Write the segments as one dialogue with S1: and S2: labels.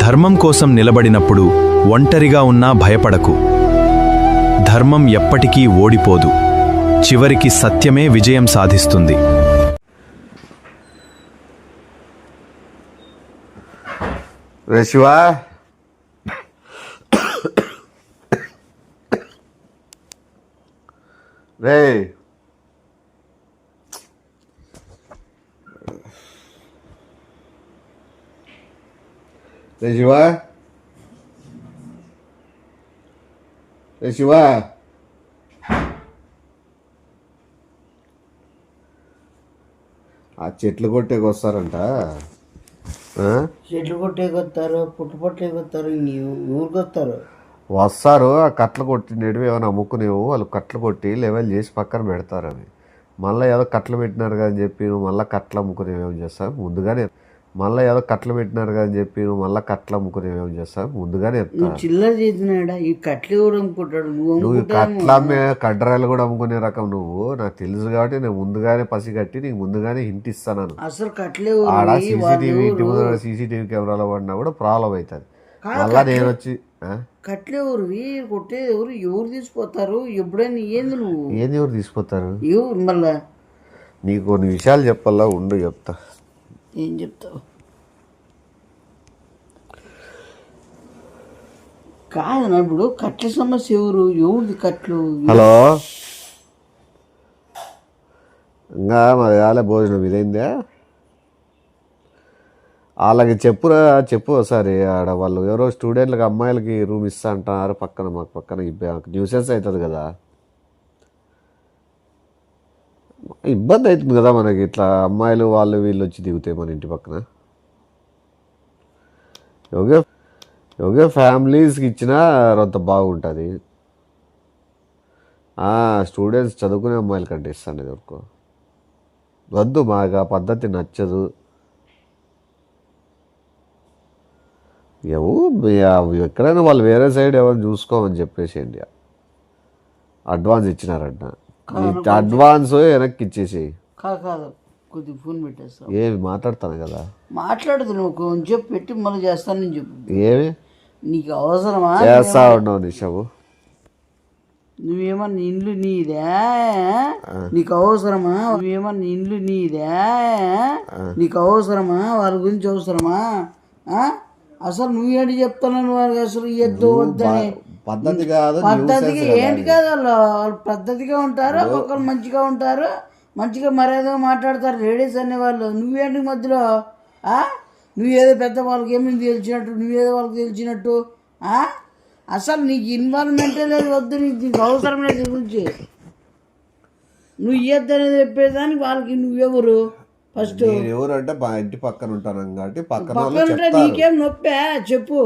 S1: ధర్మం కోసం నిలబడినప్పుడు ఒంటరిగా ఉన్నా భయపడకు. ధర్మం ఎప్పటికీ ఓడిపోదు. చివరికి సత్యమే విజయం సాధిస్తుంది.
S2: రే శివా, రే రే శివా, రే శివా, ఆ చెట్లు కొట్టేకి వస్తారంట.
S3: చెట్లు కొట్టేకొస్తారు, పుట్టుపొట్టేకొస్తారు, ఊరికొస్తారు.
S2: వస్తారు, ఆ కట్టలు కొట్టినవి ఏమైనా అమ్ముకునేవు వాళ్ళు కట్టలు కొట్టి లెవెల్ చేసి పక్కన పెడతారు. అవి మళ్ళీ ఏదో కట్టలు పెట్టినారు కదా అని చెప్పి నువ్వు మళ్ళీ కట్టలు అమ్ముకునేవేం చేస్తావు ముందుగానే. మళ్ళీ ఏదో కట్టలు పెట్టినారు కదా అని చెప్పి నువ్వు మళ్ళీ కట్టలు అమ్ముకునేవేం చేస్తావు ముందుగానే.
S3: చిల్లర చేసినాడా ఈ కట్లు కూడా అమ్ముకుంటాడు.
S2: నువ్వు కట్ల కడ్డరాయలు కూడా అమ్ముకునే రకం నువ్వు. నాకు తెలుసు కాబట్టి నేను ముందుగానే పసిగట్టి నీకు ముందుగానే హింట్ ఇస్తాను.
S3: అసలు కట్లే
S2: ఆడ సీసీటీవీ ఇంటి ముందు సీసీటీవీ కెమెరాలో పడినా కూడా ప్రాబ్లం అవుతుంది. మళ్ళా నేను వచ్చి
S3: కట్లే ఊరివి కొట్టే ఎవరు తీసుకుపోతారు? ఎప్పుడైనా ఏంది నువ్వు
S2: ఏంది ఎవరు తీసుకుపోతారు?
S3: మళ్ళా
S2: నీకు కొన్ని విషయాలు చెప్పాలా, ఉండు చెప్తా.
S3: ఏం చెప్తావు? కాదన్నా ఇప్పుడు కట్ల సమస్య ఎవరిది కట్లు?
S2: హలో, ఇంకా మాది కాలే భోజనం ఇదైందా? వాళ్ళకి చెప్పురా, చెప్పు ఒకసారి. ఆడ వాళ్ళు ఎవరో స్టూడెంట్లకి అమ్మాయిలకి రూమ్ ఇస్తా అంటున్నారు పక్కన, మాకు పక్కన న్యూసెన్స్ అవుతుంది కదా, ఇబ్బంది అవుతుంది కదా మనకి. ఇట్లా అమ్మాయిలు వాళ్ళు వీళ్ళు వచ్చి దిగుతాయి మన ఇంటి పక్కన. యోగే ఫ్యామిలీస్కి ఇచ్చినా అంత బాగుంటుంది. స్టూడెంట్స్ చదువుకునే అమ్మాయిలు కంటే ఇస్తాను ఇది వరకు వద్దు, మాకు ఆ పద్ధతి నచ్చదు. ఎక్కడైనా వాళ్ళు వేరే సైడ్ ఎవరు చూసుకోమని చెప్పేసేయండి. అడ్వాన్స్ ఇచ్చినారంట, అడ్వాన్స్ వెనక్కి ఇచ్చేసేయి.
S3: కాదు కొద్దిగా ఫోన్ పెట్టేస్తా.
S2: ఏమి మాట్లాడతాను కదా,
S3: మాట్లాడదు నువ్వు కొంచెం పెట్టి మళ్ళీ చేస్తానని చెప్పు.
S2: ఏమి
S3: నీకు అవసరమా?
S2: చేస్తా ఉన్నావు నిషావు.
S3: నువ్వేమన్నా ఇండ్లు నీదే? నీకు అవసరమా? నువ్వేమన్నా ఇండ్లు నీదే? నీకు అవసరమా? వాళ్ళ గురించి అవసరమా? అసలు నువ్వేంటి చెప్తున్నాను వారికి అసలు ఎద్దు వద్దని
S2: పద్ధతి కాదు.
S3: పద్ధతిగా ఏంటి కాదు, వాళ్ళు పద్ధతిగా ఉంటారు, ఒక్కొక్కరు మంచిగా ఉంటారు, మంచిగా మర్యాదగా మాట్లాడతారు లేడీస్ అనేవాళ్ళు. నువ్వేంటి మధ్యలో నువ్వేదో పెద్ద వాళ్ళకి ఏమి తెలిసినట్టు, నువ్వేదో వాళ్ళకి తెలిసినట్టు. అసలు నీకు ఇన్వాల్వ్మెంటే లేదు, వద్దు, నీకు అవసరం లేదు గురించి. నువ్వు ఇయ్యద్దు అనేది చెప్పేదానికి వాళ్ళకి నువ్వెవరు? ఫస్ట్
S2: ఎవరు అంటే మా ఇంటి పక్కన ఉంటాను కాబట్టి పక్కన
S3: నీకేం నొప్పే చెప్పు.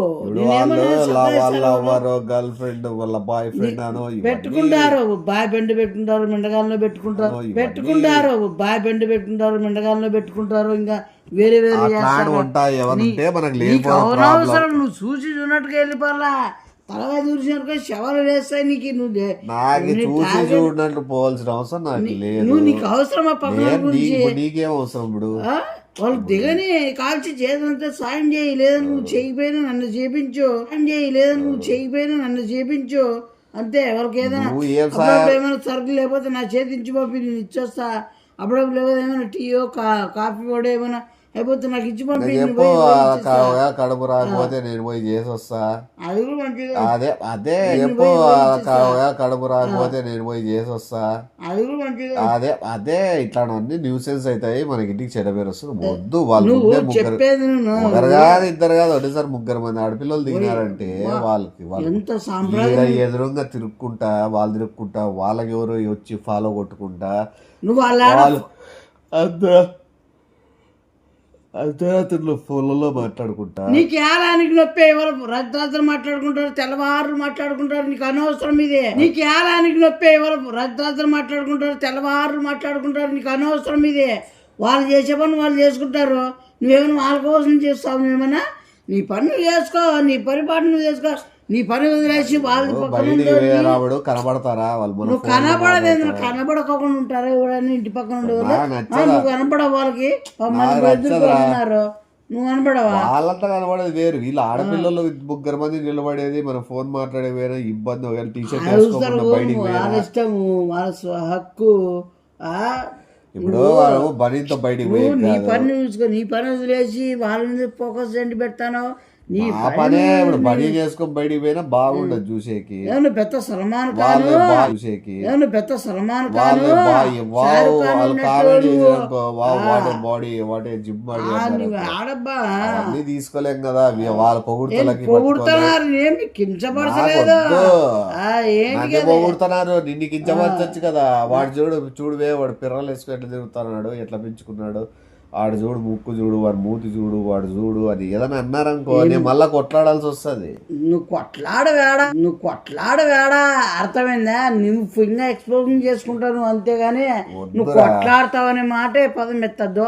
S2: గర్ల్ ఫ్రెండ్ వాళ్ళ బాయ్ ఫ్రెండ్ అనో
S3: పెట్టుకుంటారు, బాయ్ బెండ్ పెట్టుకుంటారు, మిండగాల్లో పెట్టుకుంటారు, బాయ్ బెండ్ పెట్టుకుంటారు, మిండగాల్లో పెట్టుకుంటారు, ఇంకా వేరే వేరే అవసరం. నువ్వు చూసి చూడట్టుగా వెళ్ళిపోవాలా, తలగా చూసినట్టుగా శవాలు వేస్తాయి నీకు.
S2: చూడనట్లు పోవాల్సిన అవసరం నాకు లేదు.
S3: నువ్వు నీకు అవసరమా? పక్కన గురించి
S2: నీకేం అవసరం? ఇప్పుడు
S3: వాళ్ళు దిగని కాల్చి చేదంతా సాయం చేయి, లేదా నువ్వు చేయకపోయినా నన్ను చేపించు, సాయం చేయి, లేదా నువ్వు చేయకపోయినా నన్ను చేపించు, అంతే. వాళ్ళకి ఏదైనా ఏమైనా సరుకులు లేకపోతే నా చేతించి పంపి నేను ఇచ్చేస్తా. అప్పుడప్పుడు లేకపోతే ఏమైనా టీయో కాఫీ కూడా ఏమైనా అయిపోతే నాకు ఇచ్చి పంపి.
S2: కడుపు రాకపోతే నేను పోయి చేసి వస్తా.
S3: అది కూడా మంచిగా.
S2: అదే కడుపు రాకపోతే నేను పోయి చేసి వస్తా.
S3: అది కూడా మంచిగా.
S2: అదే ఇట్లాంటివన్నీ న్యూసెన్స్ అవుతాయి, మనకి ఇంటికి చెడ్డ పేరు వస్తుంది. వద్దు. వాళ్ళు ముగ్గురు కాదు, ఇద్దరు కాదు, ఒకటేసారి 3 మంది ఆడపిల్లలు దిగినారంటే వాళ్ళకి వాళ్ళు ఎదురుగా తిరుక్కుంటా, వాళ్ళు తిరుక్కుంటా, వాళ్ళకి ఎవరు వచ్చి ఫాలో కొట్టుకుంటా, వాళ్ళు అర్ధరాత్రిలో ఫోన్లలో మాట్లాడుకుంటా.
S3: నీకు ఏలానికి నొప్పి? ఎవరు రాత్రి మాట్లాడుకుంటారు, తెల్లవారు మాట్లాడుకుంటారు, నీకు అనవసరం ఇదే. నీకు ఏలానికి నొప్పి? ఎవరు రాత్రి మాట్లాడుకుంటారు, తెల్లవారు మాట్లాడుకుంటారు, నీకు అనవసరం ఇదే. వాళ్ళు చేసే పని వాళ్ళు చేసుకుంటారు, నువ్వేమైనా వాళ్ళ కోసం చేస్తావు? నువ్వేమన్నా నీ పని నువ్వు చేసుకో, నీ పరిపాటు నువ్వు చేసుకో, నీ పని వదిలేసి వాళ్ళు
S2: కనబడతారా? వాళ్ళు
S3: కనబడలేదు, కనబడకోకుండా ఉంటారా? ఎవడన్నా ఇంటి పక్కన ఉండేవాళ్ళు నువ్వు కనపడవు వాళ్ళకి. ఉన్నారు నువ్వు కనపడవా?
S2: వాళ్ళంతా కనబడేది వేరు, వీళ్ళు ఆడపిల్లలు 3 మంది నిలబడేది, మనం ఫోన్ మాట్లాడే వేరే ఇబ్బంది. ఒకవేళ టీషర్ట్ వేసుకోకుండా బయటికి
S3: వాళ్ళ ఇష్టము, వాళ్ళ హక్కు.
S2: ఇప్పుడు వాడు బనీతో బయటికి పోయి
S3: నీ పని చూసుకో, నీ పని వదిలేసి వాళ్ళ మీద ఫోకస్ ఏంటి పెడతాను? నీ
S2: పనే ఇప్పుడు బనీ చేసుకొని బయటికి పోయినా బాగుండదు చూసేకి.
S3: ఏమన్నా పెద్ద సల్మాన్ ఖాన్,
S2: చూసేకి
S3: ఏమన్నా పెద్ద సల్మాన్ ఖాన్,
S2: బాడీ వాటే జిమ్
S3: ఆడబ్బా
S2: అన్ని తీసుకోలేం కదా వాళ్ళ పొగుడుతలకి.
S3: పొగుడుతున్నారు, ఏమి కించపరచలేదు.
S2: పొగుడుతున్నారు, నిన్ను కించపరచచ్చు కదా. వాడు చూడువే వాడు పిర్రలు వేసుకుని ఎట్లా తిరుగుతున్నాడు, ఎట్లా పెంచుకున్నాడు, వాడు చూడు ముక్కు చూడు, వాడు మూతి చూడు, వాడు చూడు అని ఏదైనా అన్నారనుకో నేను మళ్ళా కొట్లాడాల్సి వస్తుంది.
S3: నువ్వు కొట్లాడవేడా అర్థమైందా? నువ్వు ఇంకా ఎక్స్ప్లోజన్ చేసుకుంటావు అంతేగాని నువ్వు కొట్లాడతావనే మాటే పదం ఎత్తద్దు,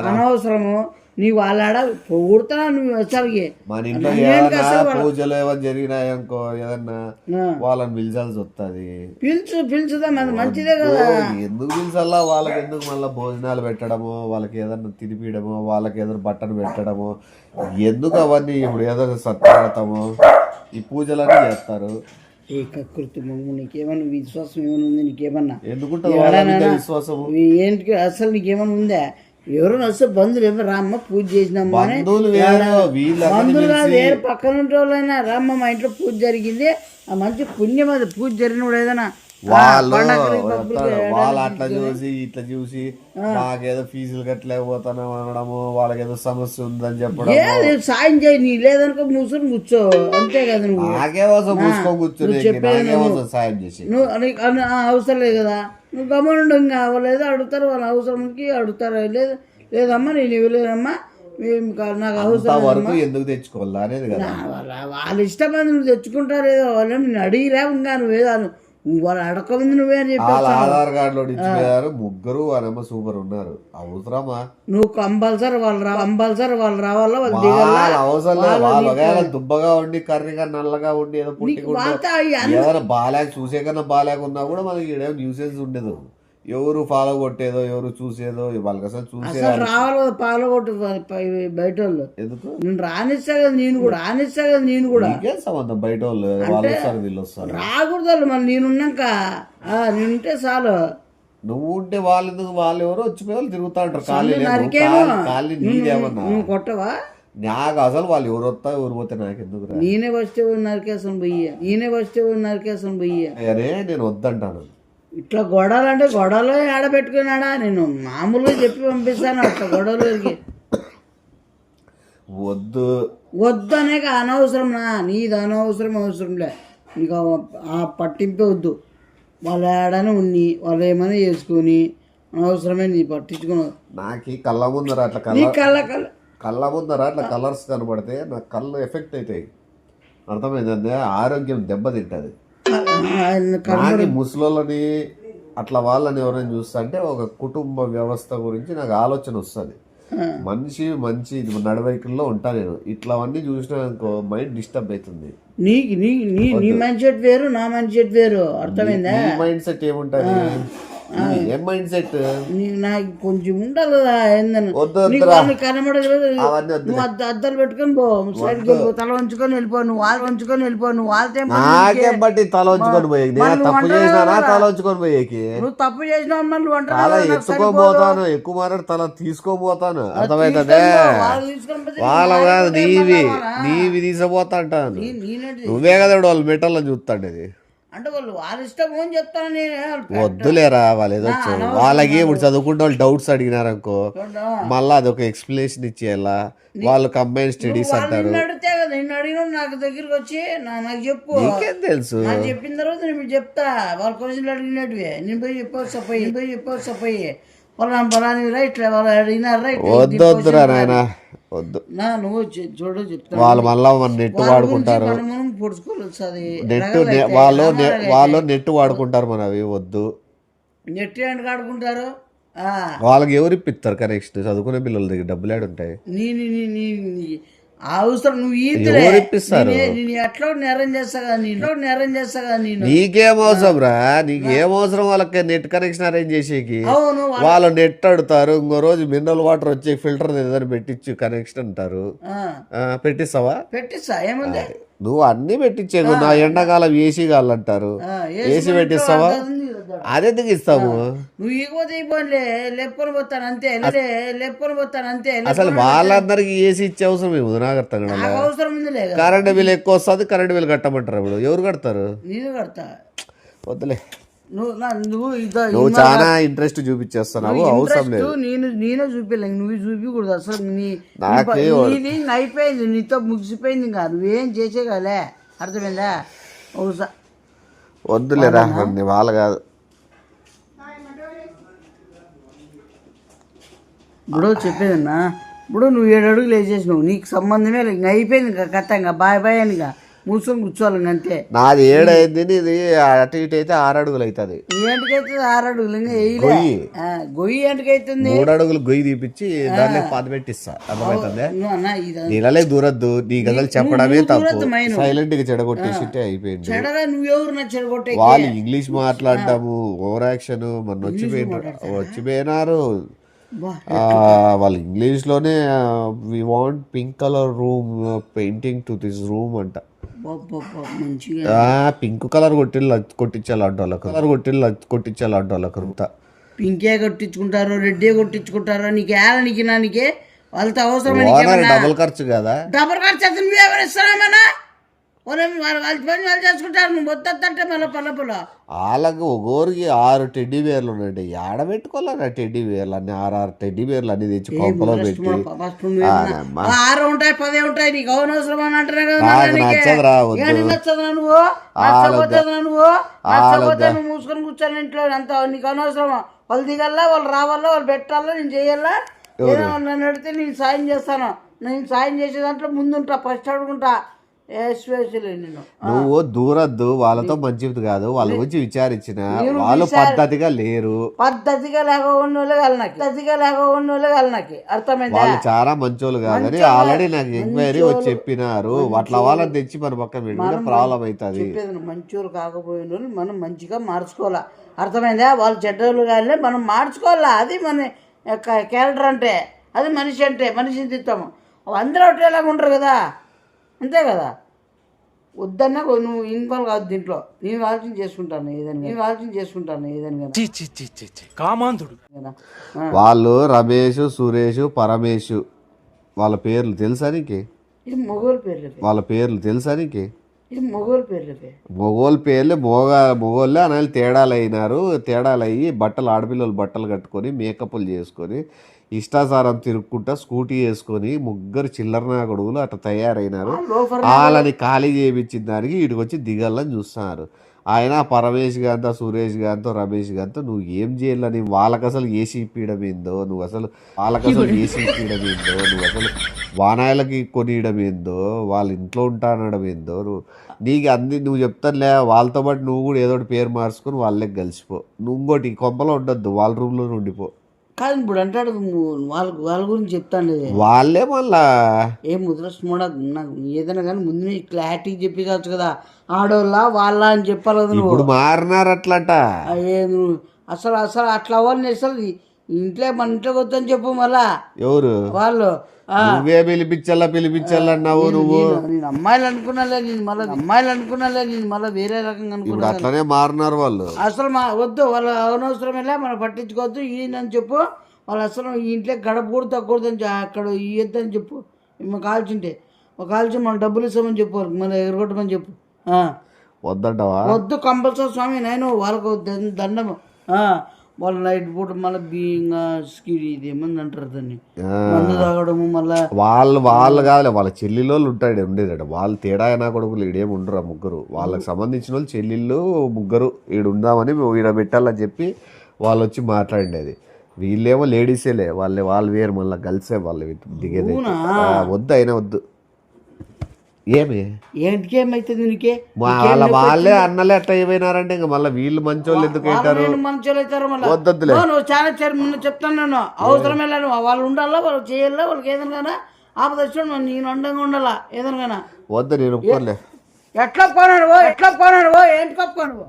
S3: అనవసరము. నీ వాళ్ళ పొగుడుతున్నా నువ్వు అసలుకి.
S2: మన ఇంట్లో ఏదన్నా పూజలు ఏమైనా జరిగినాయనుకో ఏదన్నా వాళ్ళని పిలిచాల్సి వస్తుంది.
S3: పిలుచుదాం, అది మంచిదే కదా.
S2: ఎందుకు పిలిచాలా? వాళ్ళకి ఎందుకు మళ్ళీ భోజనాలు పెట్టడము, వాళ్ళకి ఏదన్నా తినిపించడము, వాళ్ళకి ఏదైనా బట్టలు పెట్టడము, ఎందుకు అవన్నీ? ఇప్పుడు ఏదైనా సత్తాడతాము, ఈ పూజలన్నీ చేస్తారు.
S3: ఏ కకృతి మొమ్ము, నీకేమన్నా విశ్వాసం ఏమైనా ఉంది? నీకేమన్నా
S2: ఎందుకుంటుంది విశ్వాసం?
S3: ఏంటి అసలు నీకేమన్నా ఉందా? ఎవరైనా వస్తే బంధువులు ఎవరు రామ్మ పూజ చేసినాము, బంధువులు వేరే పక్కన ఉంటే వాళ్ళైనా రామ్మ మా ఇంట్లో పూజ జరిగింది, ఆ మంచి పుణ్యం అది. పూజ జరిగినప్పుడు ఏదైనా
S2: వాళ్ళు అట్లా చూసి ఇట్లా చూసి నాకేదో ఫీజులు కట్టలేకపోతాను అనడము, వాళ్ళకేదో సమస్య ఉందని చెప్పడం.
S3: సాయం చేయి, నీ లేదనుకో మూసుకొని కూర్చో, అంతే కదా. నువ్వు
S2: నాకేమోసం మూసుకొని కూర్చొని సాయం చేసి
S3: నువ్వు అవసరం లేదు కదా, నువ్వు గమనుండు. ఇంకా వాళ్ళు ఏదో అడుగుతారు, వాళ్ళ అవసరంకి అడుగుతారు. లేదమ్మా నేను ఇవ్వలేదమ్మా, నాకు అవసరం
S2: వరకు ఎందుకు తెచ్చుకోవాలా అనేది కదా.
S3: వాళ్ళ ఇష్టమైంది నువ్వు తెచ్చుకుంటారు, ఏదో వాళ్ళని నేను అడిగిరా. ఇంకా నువ్వేదో వాళ్ళు అడగముందు నువ్వే అని చెప్పి
S2: ఆధార్ కార్డు ఇచ్చిపోయారు 3 వారేమో సూపర్ ఉన్నారు. అవసరమా?
S3: నువ్వు కంపల్సరీ వాళ్ళు రావాలా, వాళ్ళు దిగాలి.
S2: అవసరం లేదు. వాళ్ళు ఒకవేళ దుబ్బగా ఉండి కర్రీగా నల్లగా ఉండి ఏదో పుట్టి బాలేక చూసే కన్నా బాలేక ఉన్నా కూడా మనకి ఏదో న్యూసెన్స్ ఉండదు. ఎవరు ఫాలో కొట్టేదో, ఎవరు చూసేదో వాళ్ళకి అసలు చూసే
S3: రావాలి. ఫాలో కొట్టు బయట వాళ్ళు.
S2: ఎందుకు
S3: నేను రానిస్తా కదా, నేను కూడా
S2: ఇంకేం సంబంధం? బయట వాళ్ళు వాళ్ళు వస్తారు, వీళ్ళు వస్తారు,
S3: రాకూడదు వాళ్ళు. మళ్ళీ నేనున్నాక నేనుంటే చాలు.
S2: నువ్వు ఉంటే వాళ్ళు ఎందుకు? వాళ్ళు ఎవరో వచ్చిపోయి వాళ్ళు తిరుగుతా ఉంటారు. ఖాళీ నీదేమన్నా
S3: నువ్వు కొట్టవా?
S2: నాకు అసలు వాళ్ళు ఎవరు వస్తా ఎవరు పోతే నాకు ఎందుకు?
S3: నేనే వస్తే నరికేసం బొయ్య.
S2: అరే నేను వద్దంటాను.
S3: ఇట్లా గొడవలు గొడవలో ఆడబెట్టుకున్నాడా? నేను మామూలుగా చెప్పి పంపిస్తాను. అట్లా గొడవలకి వద్దు అనేక అనవసరం. నీది అవసరంలే, నీకు ఆ పట్టింపే వద్దు. వాళ్ళు ఏడని ఉన్ని వాళ్ళు ఏమైనా చేసుకొని అనవసరమే నీ పట్టించుకున్నావు.
S2: నాకు కళ్ళ ముందర అట్లా కలర్స్ కనబడితే నాకు కళ్ళు ఎఫెక్ట్ అవుతాయి. అర్థమైందంటే ఆరోగ్యం దెబ్బతింటది. ముసలోళ్ళని అట్లా వాళ్ళని ఎవరైనా చూస్తా అంటే ఒక కుటుంబ వ్యవస్థ గురించి నాకు ఆలోచన వస్తుంది. మనిషి మంచి నడవడికల్లో ఉంటా నేను. ఇట్లావన్నీ చూసినా అనుకో మైండ్ డిస్టర్బ్ అవుతుంది.
S3: నీ మైండ్ సెట్ వేరు, నా మైండ్ సెట్ వేరు. అర్థమైందా?
S2: మైండ్ సెట్ ఏముంటది? ఏం మైండ్ సెట్?
S3: నాకు కొంచెం ఉండాలి కనబడదు. నువ్వు అద్దాలు పెట్టుకొని పో, సైడ్కి వెళ్ళిపో, తల వంచుకొని వెళ్ళిపో. నువ్వు వాళ్ళు వంచుకొని వెళ్ళిపో. నువ్వు వాళ్ళతో
S2: నాకేం బట్టి తల వంచుకొని పోయి తప్పు చేసినా తల వంచుకొని పోయేకి
S3: నువ్వు తప్పు చేసినా
S2: తల ఎత్తుకోపోతాను, ఎక్కువ మాట్లాడి తల తీసుకోపోతాను. అర్థమైతే వాళ్ళ కాదు నీవి తీసిపోతా అంటాను. నువ్వే కదా వాళ్ళు మెటల్లో చూస్తాండేది.
S3: అంటే వాళ్ళ ఇష్టం అని చెప్తాను నేను.
S2: వద్దులేరా వాళ్ళు ఏదో వాళ్ళకి ఇప్పుడు చదువుకుంటే వాళ్ళు డౌట్స్ అడిగినారనుకో మళ్ళీ అదొక ఎక్స్ప్లెనేషన్ ఇచ్చేయాలా. వాళ్ళు కంబైన్ స్టడీస్ అంటారు.
S3: అడిగితే కదా నిన్ను అడిగిన నాకు దగ్గరికి వచ్చి నాకు చెప్పు,
S2: నీకేం తెలుసు?
S3: నాకు చెప్పిన తర్వాత నేను చెప్తా. వాళ్ళ క్వశ్చన్లు అడిగినట్టువే నేను పోయి చెప్పొస్తా పోయి వాళ్ళు బలానిరా ఇట్లా వాళ్ళు అడిగినారా.
S2: వద్దురా నాయన వద్దు.
S3: నువ్వు చూడు చెప్తా.
S2: వాళ్ళు మళ్ళా నెట్ వాడుకుంటారు. వాళ్ళు నెట్ వాడుకుంటారు మనవి. వద్దు.
S3: నెట్ ఏంటి ఆడుకుంటారు?
S2: వాళ్ళకి ఎవరు ఇప్పిస్తారు కనెక్షన్? చదువుకునే పిల్లల దగ్గర డబ్బులు ఏడు ఉంటాయి.
S3: అవసరం నువ్వు ఈదులే నేను ఎట్లా నేరం చేస్తా కదా నేను
S2: నీకేం అవసరం రా, నీకేం అవసరం వాళ్ళకి నెట్ కనెక్షన్ అరేంజ్ చేసేకి?
S3: అవును
S2: వాళ్ళు నెట్ అడుగుతారు, ఇంకో రోజు మినరల్ వాటర్ వచ్చి ఫిల్టర్ ఏదైనా పెట్టించు కనెక్షన్ అంటారు. పెట్టిస్తావా?
S3: పెట్టిస్తా, ఏముంది
S2: నువ్వు అన్ని పెట్టించేకు. నా ఎండాకాలం ఏసీ కావాలంటారు, ఏసీ పెట్టిస్తావా? అదెందుకు ఇస్తాము?
S3: నువ్వు ఇకపోతే ఇవ్వండి, లేపుకొని పోతాను అంతే
S2: అసలు వాళ్ళందరికి ఏసీ ఇచ్చే అవసరం ఏముంది? నాకు అర్థం కదా.
S3: అవసరం ఉందిలే,
S2: కరెంట్ బిల్ ఎక్కువ వస్తుంది, కరెంట్ బిల్ కట్టమంటారు. ఇప్పుడు ఎవరు కడతారు?
S3: నేను కడతా.
S2: వద్దులే,
S3: నువ్వు
S2: నువ్వు చాలా ఇంట్రెస్ట్ చూపించేస్తున్నావు, అవసరం లేదు.
S3: నేనే చూపించలేదు, నువ్వు చూపించకూడదు అసలు. నీది అయిపోయింది, నీతో ముగిసిపోయింది. ఇంకా నువ్వేం చేసే కలే, అర్థమైందా?
S2: వద్దులేరా, వాళ్ళు కాదు.
S3: ఇప్పుడు చెప్పేదన్నా, ఇప్పుడు నువ్వు 7 అడుగులు వేసేసినావు, నీకు సంబంధమే లేదు, ఇంకా అయిపోయింది. ఇంకా కథ, ఇంకా బాయ్ అని ఇంకా మూసుకొని కూర్చోవాలి అంతే.
S2: నాది 7 అయింది, ఇది అటు ఇటు అయితే 6 అడుగులు అవుతుంది.
S3: ఏంటికైతుంది 6 అడుగులు? ఇంకా వేయలే గొయ్యి ఏంటికైతుంది?
S2: 3 అడుగులు గొయ్యి తీపిచ్చి దాంట్లో పాత పెట్టిస్తా. అర్థమవుతుంది? నీళ్ళలే దూరద్దు, నీకు అసలు చెప్పడమే తప్పు. సైలెంట్ గా చెడగొట్టేసి అయిపోయింది.
S3: నువ్వెవరు నా చెడగొట్టే?
S2: వాళ్ళు ఇంగ్లీష్ మాట్లాడటము, ఓవర్ యాక్షన్. మొన్న వచ్చిపోయినారు వాళ్ళు ఇంగ్లీష్ లోనే. We want pink colour room, painting to this room అంట. పింక్ కలర్ కొట్టించాలంట వాళ్ళకి.
S3: పింకే కొట్టించుకుంటారు, రెడ్డే కొట్టించుకుంటారు. నీకు నీకే వాళ్ళతో అవసరం.
S2: డబుల్ ఖర్చు కదా.
S3: డబుల్ ఖర్చు అయితే నువ్వెవరు ఇస్తారా? వాళ్ళ పని వాళ్ళు చేసుకుంటారు. నువ్వు వద్దంటే మళ్ళీ పల్లపుల
S2: వాళ్ళకి ఒక్కోరికి 6 టెడ్డీ బేర్లు ఉన్నాయండి. ఏడ పెట్టుకోవాలన్నా టెడ్డీ బేర్లు అన్ని 6 టెడ్డీ బేర్లు అన్ని తెచ్చి కొంపలో పెట్టి
S3: 6 ఉంటాయి 10 ఉంటాయి. నీకు అవనవసరం అని అంటారు కదా.
S2: నచ్చదురా,
S3: నచ్చదురా నువ్వు నచ్చపోతే నువ్వు మూసుకొని కూర్చొని ఇంట్లో అంత. నీకు అనవసరమా? వాళ్ళు దిగల్లా, వాళ్ళు రావాలా, వాళ్ళు పెట్టాలా, నేను చెయ్యాలా? నన్ను అడిగితే నేను సాయం చేస్తాను. నేను సాయం చేసే దాంట్లో ముందుంటా, ఫస్ట్ అడుగుంటా.
S2: నువ్వు దూరద్దు, వాళ్ళతో మంచిది కాదు. వాళ్ళ గురించి విచారించిన వాళ్ళు పద్ధతిగా లేరు.
S3: పద్ధతిగా లేకపోతే నాకు అర్థమైంది.
S2: వాళ్ళు చాలా మంచోళ్ళు కాదని ఆల్రెడీ నాకు ఎంక్వైరీ వచ్చి చెప్పినారు. అట్లా వాళ్ళని తెచ్చి మన పక్కన పెట్టి ప్రాబ్లం అవుతుంది.
S3: మంచోళ్ళు కాకపోయిన వాళ్ళు మనం మంచిగా మార్చుకోవాలా, అర్థమైందా? వాళ్ళు చెడ్డోళ్ళు కానీ మనం మార్చుకోవాలా. అది మన క్యారెక్టర్ అంటే, అది మనిషి అంటే. మనిషిని తిత్తాము, అందరూ ఒకటేలాగా ఉంటారు కదా, అంతే కదా. వద్దన్నా నువ్వు ఇన్వాల్వ్ కాదు దీంట్లో. నేను ఆలోచన చేసుకుంటాను ఏదైనా
S1: కామాంధుడు.
S2: వాళ్ళు రమేష్, సురేష్, పరమేష్ వాళ్ళ పేర్లు తెలుసా నీకు?
S3: ఇది మొగోళ్ళ పేర్లు.
S2: వాళ్ళ పేర్లు తెలుసా నీకు?
S3: ఇది మొగోళ్ళ పేర్లు.
S2: మొగోళ్ళే అనేది తేడాలయ్యి బట్టలు, ఆడపిల్లలు బట్టలు కట్టుకొని మేకప్లు చేసుకొని ఇష్టాసారం తిరుక్కుంటా స్కూటీ వేసుకొని ముగ్గురు చిల్లర గొడుగులు అట్లా తయారైనారు. వాళ్ళని ఖాళీ చేయించిన దానికి వీటికి వచ్చి దిగల్లని చూస్తున్నారు. ఆయన పరమేష్ గాంతో, సురేష్ గాంతో, రమేష్ గాంతో నువ్వు ఏం చేయాలని? వాళ్ళకి అసలు ఏసీ పీయడం ఏందో, నువ్వు అసలు వానాయలకి కొనియడం ఏందో, వాళ్ళ ఇంట్లో ఉంటానడం ఏందో, నువ్వు చెప్తానులే. వాళ్ళతో పాటు నువ్వు కూడా ఏదో ఒకటి పేరు మార్చుకొని వాళ్ళకి కలిసిపో. నువ్వు ఇంకోటి కొంపలో ఉండొద్దు, వాళ్ళ రూమ్లో ఉండిపో.
S3: కాదు ఇప్పుడు అంటాడు వాళ్ళ గురించి చెప్తాను.
S2: వాళ్ళే మళ్ళా
S3: ఏం ముద్రస్తుమోడ నాకు ఏదైనా కానీ ముందు క్లారిటీ చెప్పి కావచ్చు కదా. ఆడోళ్ళ వాళ్ళ అని చెప్పాలి కదా.
S2: ఇప్పుడు మారినారు అట్లట.
S3: అసలు అట్లా వాళ్ళని అసలు ఇంట్లో మన ఇంట్లోకి వద్దని చెప్పు. మళ్ళా
S2: ఎవరు
S3: వాళ్ళు?
S2: నువ్వే పిలిపించాలన్నావు నువ్వు.
S3: నేను అమ్మాయిలు అనుకున్నాలే, నేను మళ్ళీ వేరే రకంగా అనుకున్నా.
S2: అట్లనే మారినారు వాళ్ళు.
S3: అసలు వద్దు, వాళ్ళు అనవసరమేలా మనం పట్టించుకోవద్దు. ఈయనని చెప్పు. వాళ్ళు అసలు ఈ ఇంట్లో గడప కూడా తగ్గకూడదని అక్కడ ఇయ్యొద్దని చెప్పు. మేము కాల్చుంటే మన డబ్బులు ఇస్తామని చెప్పు, మన ఎగరగొట్టమని చెప్పు.
S2: వద్దంటావా?
S3: వద్దు కంపల్సరీ స్వామి. నేను వాళ్ళకు దండము. వాళ్ళు నైట్ పూట మళ్ళీ బియ్యంగా స్కిడి ఇది ఏమని అంటారు దాన్ని, మందు తాగడము. మళ్ళీ
S2: వాళ్ళు కాదులే, వాళ్ళ చెల్లెళ్ళు ఉండేదట. వాళ్ళు తేడా అయినా కొడుకులు ఈడేమి ఉండరు. ఆ ముగ్గురు వాళ్ళకి సంబంధించిన వాళ్ళు చెల్లెళ్ళు ముగ్గురు ఈడుందామని ఈడ పెట్టాలని చెప్పి వాళ్ళు వచ్చి మాట్లాడేది. వీళ్ళేమో లేడీసేలే, వాళ్ళు వేరు. మళ్ళీ గర్ల్సే వాళ్ళు దిగేది. వద్దు, అయినా వద్దు.
S3: ఏంటికేమైతుంది నీకే?
S2: వాళ్ళే అన్నలే అట్లా ఏమైనారంటే ఇంకా మళ్ళీ వీళ్ళు మంచోళ్ళు ఎందుకు అవుతారు?
S3: మంచోళ్ళు అవుతారు.
S2: వద్దులే,
S3: నువ్వు చాలా చెప్తాను నేను. అవసరమే లేదు. వాళ్ళు ఉండాలా, వాళ్ళు చేయాలా, వాళ్ళకి ఏదైనా ఆపద వచ్చాడు మరి నేను అండంగా ఉండాలా ఏదనగానా
S2: వద్దు నేను ఒప్పుకోలే.
S3: ఎట్లా ఒప్పుకోనాడు ఏంటి కప్పుకోను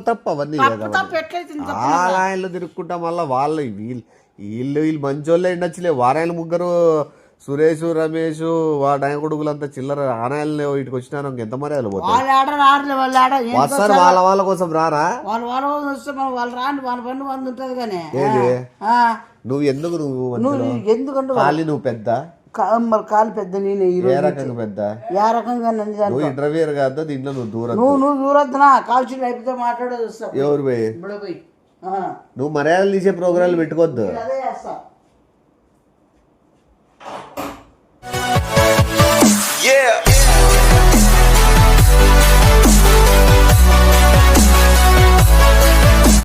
S2: తప్ప అవన్నీ
S3: తప్ప ఎట్లయితే
S2: ఆయనలో తిరుక్కుంటా మళ్ళీ వాళ్ళు వీళ్ళు మంచోళ్ళే ఉండొచ్చులే. వారాయలు ముగ్గురు సురేష్ రమేష్ వాడు కొడుకులంతా చిల్లర ఆనాయలు ఇటుకు వచ్చినారు. ఎంత మర్యాదలు పోతారు
S3: వాళ్ళు ఆడ
S2: వస్తారు. వాళ్ళ కోసం రారా?
S3: వాళ్ళ వస్తే వాళ్ళు రాండి వాళ్ళ పని వంద ఉంటుంది కానీ
S2: నువ్వు ఎందుకు
S3: ఎందుకంటే
S2: నువ్వు పెద్ద
S3: మరి కాలు పెద్ద నేను
S2: ఏ రకంగా పెద్ద
S3: ఏ రకంగా
S2: నువ్వు ఇంటర్వ్యూర్ కాదు దీంట్లో నువ్వు దూరం
S3: నువ్వు దూరద్దునా కాల్చి అయిపోతే మాట్లాడేది వస్తావు
S2: ఎవరు పోయి
S3: ఇప్పుడు పోయి
S2: నువ్వు మర్యాదలు తీసే ప్రోగ్రాంలు పెట్టుకోవద్దు.
S3: అదే చేస్తా